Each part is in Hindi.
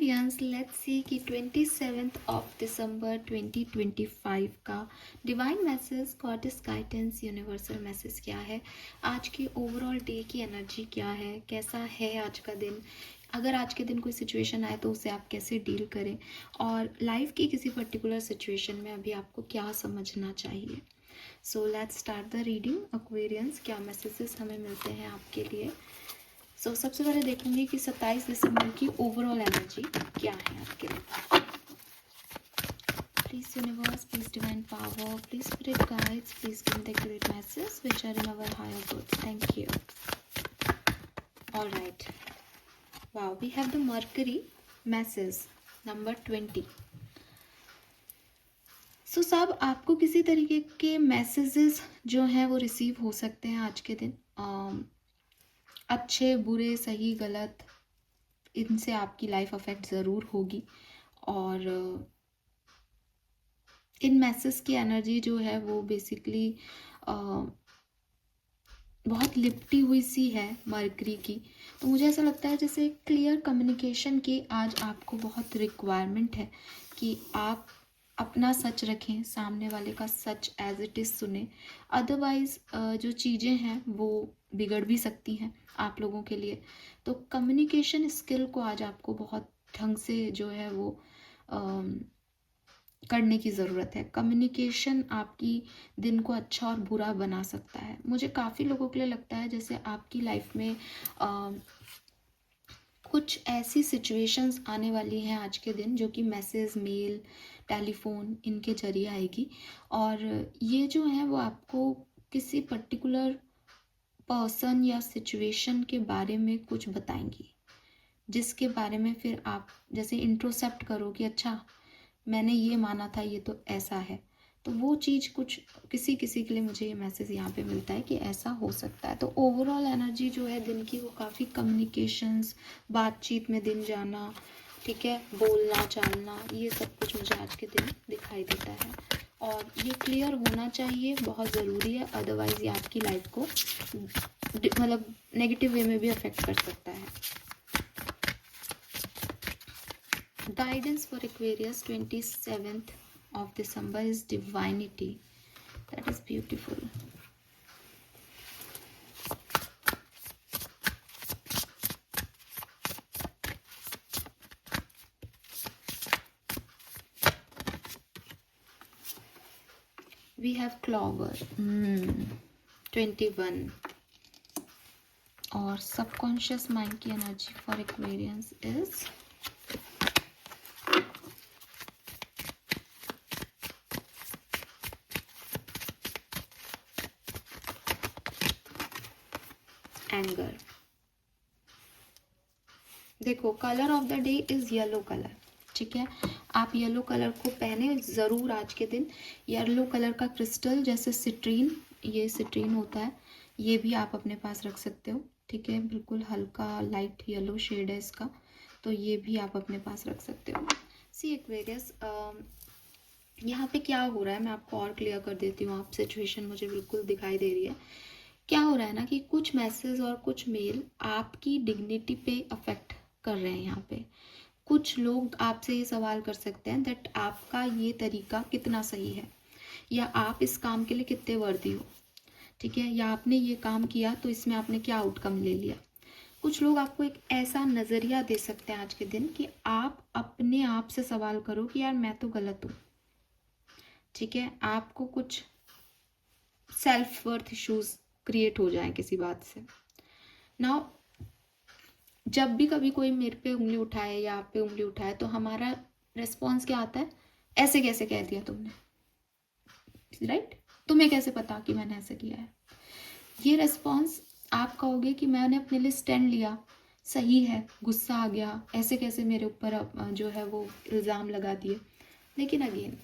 एक्वेरियंस लेट्स सी कि 27 दिसंबर 2025 का divine message, goddess guidance, universal message क्या है। आज की ओवरऑल डे की एनर्जी क्या है, कैसा है आज का दिन। अगर आज के दिन कोई सिचुएशन आए तो उसे आप कैसे डील करें, और लाइफ की किसी पर्टिकुलर सिचुएशन में अभी आपको क्या समझना चाहिए। So let's start the reading. Aquarians, क्या मैसेजेस हमें मिलते हैं आपके लिए। सबसे पहले देखेंगे कि 27 दिसंबर की ओवरऑल एनर्जी क्या है आपके लिए। Please universe, please divine power, please spirit guides, please give the accurate message which are in our higher good. Thank you. Alright, wow, we have the Mercury message number 20। सब आपको किसी तरीके के मैसेजेस जो हैं वो रिसीव हो सकते हैं आज के दिन। अच्छे बुरे सही गलत, इनसे आपकी लाइफ अफेक्ट ज़रूर होगी। और इन मैसेज की एनर्जी जो है वो बेसिकली बहुत लिपटी हुई सी है मरकरी की। तो मुझे ऐसा लगता है जैसे क्लियर कम्युनिकेशन की आज आपको बहुत रिक्वायरमेंट है कि आप अपना सच रखें, सामने वाले का सच एज इट इज़ सुने। अदरवाइज़ जो चीज़ें हैं वो बिगड़ भी सकती हैं आप लोगों के लिए। तो कम्युनिकेशन स्किल को आज आपको बहुत ढंग से जो है वो करने की ज़रूरत है। कम्युनिकेशन आपकी दिन को अच्छा और बुरा बना सकता है। मुझे काफ़ी लोगों के लिए लगता है जैसे आपकी लाइफ में कुछ ऐसी सिचुएशंस आने वाली हैं आज के दिन जो कि मैसेज, मेल, टेलीफोन इनके जरिए आएगी। और ये जो है वो आपको किसी पर्टिकुलर पर्सन या सिचुएशन के बारे में कुछ बताएंगी, जिसके बारे में फिर आप जैसे इंट्रोसेप्ट करो कि अच्छा मैंने ये माना था, ये तो ऐसा है। तो वो चीज़ कुछ किसी किसी के लिए मुझे ये मैसेज यहाँ पे मिलता है कि ऐसा हो सकता है। तो ओवरऑल एनर्जी जो है दिन की वो काफ़ी कम्युनिकेशंस, बातचीत में दिन जाना, ठीक है, बोलना चालना, ये सब कुछ मुझे आज के दिन दिखाई देता है। और ये क्लियर होना चाहिए, बहुत ज़रूरी है। अदरवाइज़ ये आपकी लाइफ को मतलब नेगेटिव वे में भी अफेक्ट कर सकता है। Guidance for Aquarius 27th of December is divinity. That is beautiful. We have Clover 21 और subconscious mind की energy for Aquarians is anger. देखो, colour of the day is yellow colour, ठीक है। आप येलो कलर को पहने ज़रूर आज के दिन। येलो कलर का क्रिस्टल जैसे सिट्रीन, ये सिट्रीन होता है, ये भी आप अपने पास रख सकते हो, ठीक है। बिल्कुल हल्का लाइट येलो शेड है इसका, तो ये भी आप अपने पास रख सकते हो। सी एक्वेरियस, यहाँ पे क्या हो रहा है मैं आपको और क्लियर कर देती हूँ। आप सिचुएशन मुझे बिल्कुल दिखाई दे रही है। क्या हो रहा है ना कि कुछ मैसेज और कुछ मेल आपकी डिग्निटी पे अफेक्ट कर रहे हैं। यहाँ पे कुछ लोग आपसे ये सवाल कर सकते हैं दैट आपका ये तरीका कितना सही है, या आप इस काम के लिए कितने वर्दी हो, ठीक है, या आपने ये काम किया तो इसमें आपने क्या आउटकम ले लिया। कुछ लोग आपको एक ऐसा नज़रिया दे सकते हैं आज के दिन कि आप अपने आप से सवाल करो कि यार मैं तो गलत हूँ, ठीक है। आपको कुछ सेल्फ वर्थ इश्यूज क्रिएट हो जाए किसी बात से। नाउ जब भी कभी कोई मेरे पे उंगली उठाए या आप पे उंगली उठाए तो हमारा रिस्पॉन्स क्या आता है, ऐसे कैसे कह दिया तुमने, राइट, तुम्हें कैसे पता कि मैंने ऐसे किया है। ये रिस्पॉन्स आप कहोगे कि मैंने अपने लिए स्टैंड लिया, सही है, गुस्सा आ गया, ऐसे कैसे मेरे ऊपर जो है वो इल्ज़ाम लगा दिए। लेकिन अगेन,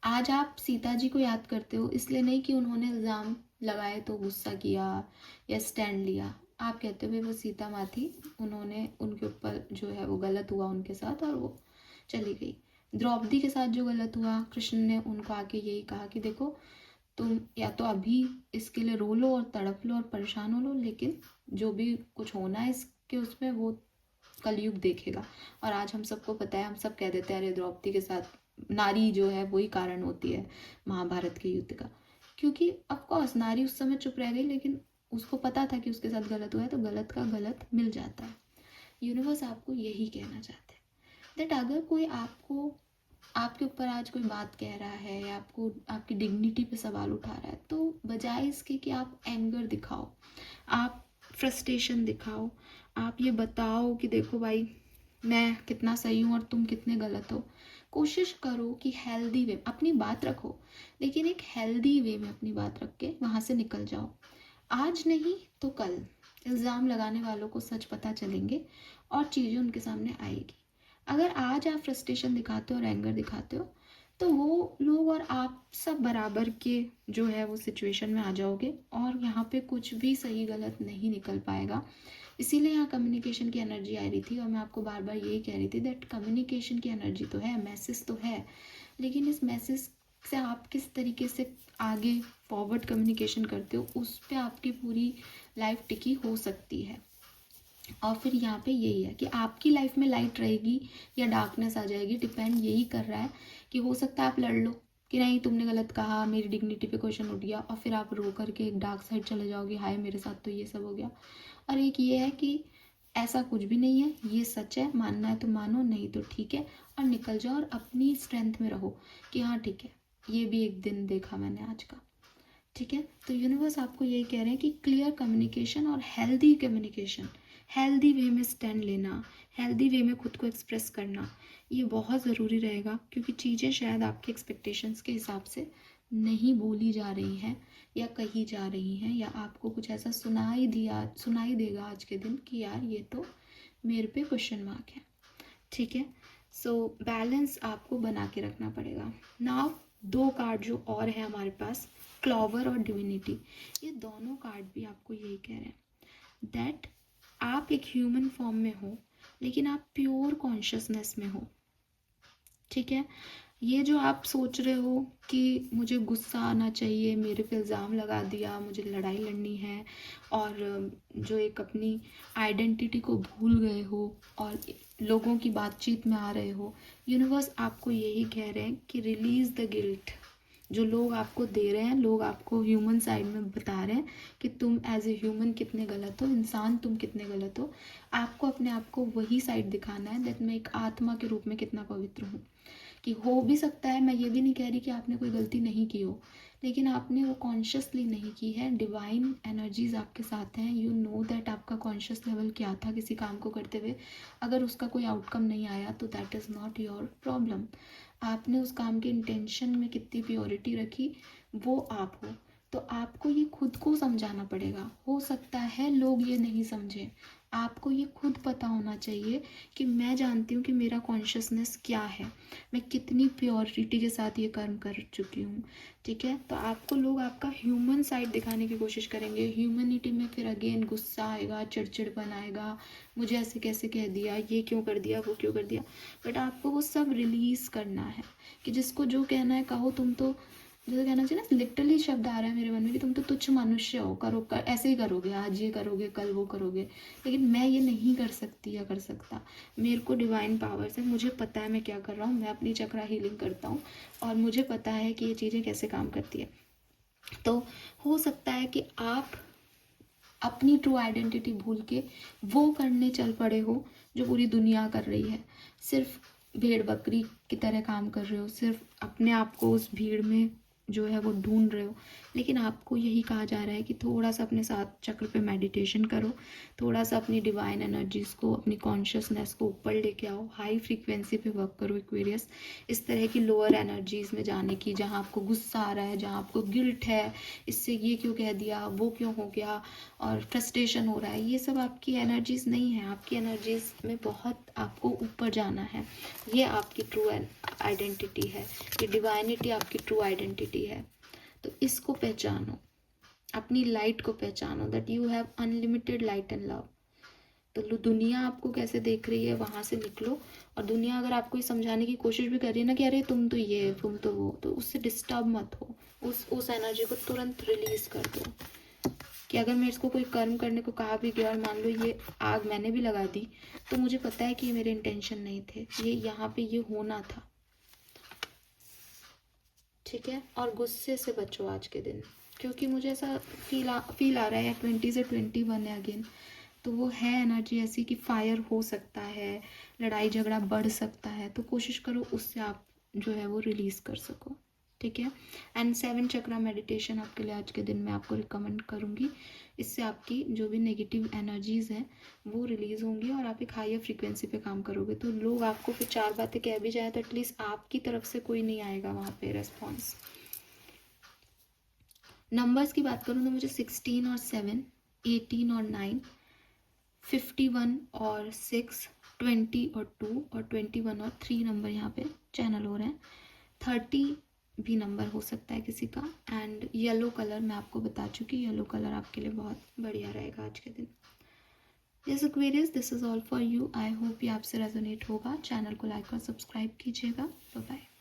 आज आप सीता जी को याद करते हो इसलिए नहीं कि उन्होंने इल्ज़ाम लगाए तो गुस्सा किया या स्टैंड लिया। आप कहते हो वो सीता माँ थी, उन्होंने उनके ऊपर जो है वो गलत हुआ उनके साथ और वो चली गई। द्रौपदी के साथ जो गलत हुआ, कृष्ण ने उनको आके यही कहा कि देखो तुम या तो अभी इसके लिए रो लो और तड़प लो और परेशान हो लो, लेकिन जो भी कुछ होना है इसके उसमें वो कलयुग देखेगा। और आज हम सबको पता है, हम सब कह देते हैं अरे द्रौपदी के साथ नारी जो है वही कारण होती है महाभारत के युद्ध का, क्योंकि ऑफकोर्स नारी उस समय चुप रह गई, लेकिन उसको पता था कि उसके साथ गलत हुआ है, तो गलत का गलत मिल जाता है। यूनिवर्स आपको यही कहना चाहते हैं दैट अगर कोई आपके ऊपर आज कोई बात कह रहा है या आपको आपकी डिग्निटी पे सवाल उठा रहा है, तो बजाय इसके कि आप एंगर दिखाओ, आप फ्रस्ट्रेशन दिखाओ, आप ये बताओ कि देखो भाई मैं कितना सही हूँ और तुम कितने गलत हो, कोशिश करो कि हेल्दी वे अपनी बात रखो, लेकिन एक हेल्दी वे में अपनी बात रख के वहाँ से निकल जाओ। आज नहीं तो कल इल्ज़ाम लगाने वालों को सच पता चलेंगे और चीज़ें उनके सामने आएगी। अगर आज आप फ्रस्ट्रेशन दिखाते हो और एंगर दिखाते हो, तो वो लोग और आप सब बराबर के जो है वो सिचुएशन में आ जाओगे और यहाँ पे कुछ भी सही गलत नहीं निकल पाएगा। इसीलिए यहाँ कम्युनिकेशन की एनर्जी आ रही थी और मैं आपको बार बार यही कह रही थी दैट कम्युनिकेशन की एनर्जी तो है, मैसेज तो है, लेकिन इस मैसेज से आप किस तरीके से आगे फॉरवर्ड कम्युनिकेशन करते हो उस पर आपकी पूरी लाइफ टिकी हो सकती है। और फिर यहाँ पे यही है कि आपकी लाइफ में लाइट रहेगी या डार्कनेस आ जाएगी, डिपेंड यही कर रहा है कि हो सकता है आप लड़ लो कि नहीं तुमने गलत कहा, मेरी डिग्निटी पे क्वेश्चन उठ गया, और फिर आप रो करके एक डार्क साइड चले जाओगे, हाय मेरे साथ तो ये सब हो गया। और एक ये है कि ऐसा कुछ भी नहीं है, ये सच है, मानना है तो मानो, नहीं तो ठीक है, और निकल जाओ और अपनी स्ट्रेंथ में रहो कि हाँ ठीक है, ये भी एक दिन देखा मैंने आज का, ठीक है। तो यूनिवर्स आपको यही कह रहे हैं कि क्लियर कम्युनिकेशन और हेल्दी कम्युनिकेशन, हेल्दी वे में स्टैंड लेना, हेल्दी वे में खुद को एक्सप्रेस करना, ये बहुत ज़रूरी रहेगा, क्योंकि चीज़ें शायद आपके एक्सपेक्टेशंस के हिसाब से नहीं बोली जा रही हैं या कही जा रही हैं, या आपको कुछ ऐसा सुनाई देगा आज के दिन कि यार ये तो मेरे पे क्वेश्चन मार्क है, ठीक है। सो बैलेंस आपको बना के रखना पड़ेगा। नाउ 2 कार्ड जो और है हमारे पास, क्लॉवर और डिविनिटी, ये दोनों कार्ड भी आपको यही कह रहे हैं दैट आप एक ह्यूमन फॉर्म में हो, लेकिन आप प्योर कॉन्शियसनेस में हो, ठीक है। ये जो आप सोच रहे हो कि मुझे गुस्सा आना चाहिए, मेरे पे इल्ज़ाम लगा दिया, मुझे लड़ाई लड़नी है, और जो एक अपनी आइडेंटिटी को भूल गए हो और लोगों की बातचीत में आ रहे हो, यूनिवर्स आपको यही कह रहे हैं कि रिलीज़ द गिल्ट। जो लोग आपको दे रहे हैं, लोग आपको ह्यूमन साइड में बता रहे हैं कि तुम एज ए ह्यूमन कितने गलत हो, इंसान तुम कितने गलत हो, आपको अपने आप को वही साइड दिखाना है दैट मैं एक आत्मा के रूप में कितना पवित्र हूँ। कि हो भी सकता है, मैं ये भी नहीं कह रही कि आपने कोई गलती नहीं की हो, लेकिन आपने वो कॉन्शियसली नहीं की है, डिवाइन एनर्जीज आपके साथ हैं, यू नो दैट आपका कॉन्शियस लेवल क्या था किसी काम को करते हुए, अगर उसका कोई आउटकम नहीं आया तो that is not your problem. आपने उस काम के इंटेंशन में कितनी प्योरिटी रखी, वो आप हो। तो आपको ये खुद को समझाना पड़ेगा, हो सकता है लोग ये नहीं समझें, आपको ये खुद पता होना चाहिए कि मैं जानती हूँ कि मेरा कॉन्शियसनेस क्या है, मैं कितनी प्योरिटी के साथ ये कर्म कर चुकी हूँ, ठीक है। तो आपको लोग आपका ह्यूमन साइड दिखाने की कोशिश करेंगे, ह्यूमनिटी में फिर अगेन गुस्सा आएगा, चिड़चिड़पन आएगा, मुझे ऐसे कैसे कह दिया, ये क्यों कर दिया, वो क्यों कर दिया, बट आपको वो सब रिलीज़ करना है कि जिसको जो कहना है कहो। तुम तो जैसे कहना चाहिए ना, लिटरली शब्द आ रहा है मेरे मन में कि तुम तो तुच्छ मनुष्य हो, ऐसे ही करोगे, आज ये करोगे कल वो करोगे, लेकिन मैं ये नहीं कर सकती या कर सकता, मेरे को डिवाइन पावर्स है, मुझे पता है मैं क्या कर रहा हूँ, मैं अपनी चक्रा हीलिंग करता हूँ और मुझे पता है कि ये चीज़ें कैसे काम करती है। तो हो सकता है कि आप अपनी ट्रू आइडेंटिटी भूल के वो करने चल पड़े हो जो पूरी दुनिया कर रही है, सिर्फ भेड़ बकरी की तरह काम कर रहे हो, सिर्फ अपने आप को उस भीड़ में जो है वो ढूंढ रहे हो, लेकिन आपको यही कहा जा रहा है कि थोड़ा सा अपने साथ चक्र पे मेडिटेशन करो, थोड़ा सा अपनी डिवाइन एनर्जीज को, अपनी कॉन्शियसनेस को ऊपर लेके आओ, हाई फ्रीक्वेंसी पे वर्क करो एक्वेरियस, इस तरह की लोअर एनर्जीज में जाने की, जहाँ आपको गुस्सा आ रहा है, जहाँ आपको गिल्ट है, इससे ये क्यों कह दिया, वो क्यों हो गया, और फ्रस्ट्रेशन हो रहा है, ये सब आपकी एनर्जीज नहीं है, आपकी एनर्जीज में बहुत आपको ऊपर जाना है, ये आपकी ट्रू आइडेंटिटी है, ये डिवाइनिटी आपकी ट्रू आइडेंटिटी है। तो इसको पहचानो, अपनी लाइट को पहचानो that you have unlimited light and love. तो दुनिया आपको कैसे देख रही है वहाँ से निकलो, और दुनिया अगर आपको ये समझाने की कोशिश भी कर रही है ना कि अरे तुम तो ये, तुम तो वो, तो उससे डिस्टर्ब मत हो, उस एनर्जी को तुरंत रिलीज कर दो कि अगर मैं इसको कोई कर्म करने को कहा भी गया और मान लो ये आग मैंने भी लगा दी, तो मुझे पता है कि ये मेरे इंटेंशन नहीं थे, ये यहाँ पे ये होना था, ठीक है। और गुस्से से बचो आज के दिन, क्योंकि मुझे ऐसा फील आ रहा है या 20 से 21 है अगेन, तो वो है एनर्जी ऐसी कि फायर हो सकता है, लड़ाई झगड़ा बढ़ सकता है, तो कोशिश करो उससे आप जो है वो रिलीज़ कर सको, ठीक है। एंड 7 चक्रा मेडिटेशन आपके लिए आज के दिन में आपको रिकमेंड करूँगी। इससे आपकी जो भी नेगेटिव एनर्जीज़ हैं वो रिलीज़ होंगी और आप एक हायर फ्रीक्वेंसी पे काम करोगे, तो लोग आपको फिर 4 बातें कह भी जाए तो एटलीस्ट आपकी तरफ से कोई नहीं आएगा वहाँ पे रेस्पॉन्स। नंबर्स की बात करूँ तो मुझे 16 और 7, 18 और 9, 51 और 6, 20 और 2 और 21 और 3 नंबर यहाँ पे चैनल हो रहे हैं। 30 भी नंबर हो सकता है किसी का। एंड येलो कलर मैं आपको बता चुकी, येलो कलर आपके लिए बहुत बढ़िया रहेगा आज के दिन। Yes Aquarius, this is all for you. I hope ये आपसे रेजोनेट होगा। चैनल को लाइक और सब्सक्राइब कीजिएगा। Bye bye.